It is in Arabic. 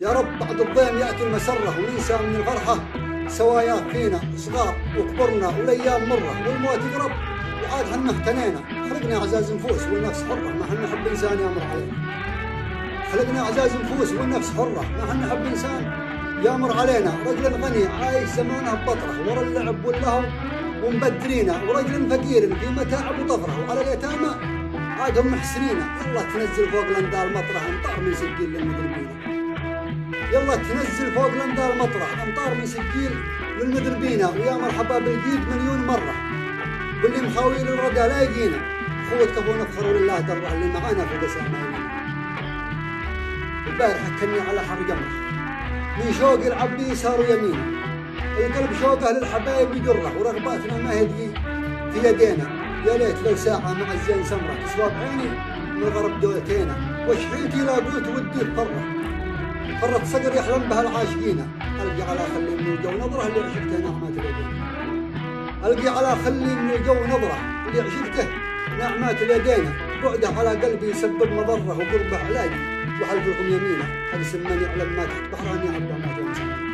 يا رب بعد الضيم يأتي المسرة وننسى من الفرحة سوايا فينا صغار وكبرنا والأيام مرة والموت يقرب وعاد حنا اهتنينا. خلقنا أعزاز نفوس والنفس حرة ما حنا حب إنسان يامر علينا. خلقنا أعزاز نفوس والنفس حرة ما حنا حب إنسان يامر علينا. رجل غني عايش زمانه ببطره ورا اللعب واللهو ومبدرينا، ورجل فقير في متاعب وطفره وعلى اليتامى عادهم محسنين. يلا تنزل فوق الأندار مطرح أمطار من سجيل للمدربين. يلا تنزل فوق الأندار مطرح أمطار من سجيل للمدربين. ويا مرحبا بالجيد مليون مرة واللي مخاويل الردى لا يجينا. خوة كفو نفخر ولله درة اللي معانا في قسامة. البارحة كني على حر جمرة من شوق العب يسار ويمينه. القلب شوقه للحبايب يجره ورغباتنا ما هدي في يدينا. يا ليت لو ساعة مع الزين سمرة تسوى بعيني من غرب دولتينا. وشحيتي لا قلت ودي فرت صقر يحلم بها العاشقين. ألقي على خلي من الجو نظرة اللي عشقته نعمات اليدين. ألقي على خلي من الجو نظرة اللي عشقته نعمات اليدين. بعده على قلبي يسبب مضرة وقربه علاجي وحلف لكم يمينه. أقسم من يعلم ما تحت بحراني عبد ما تنسى.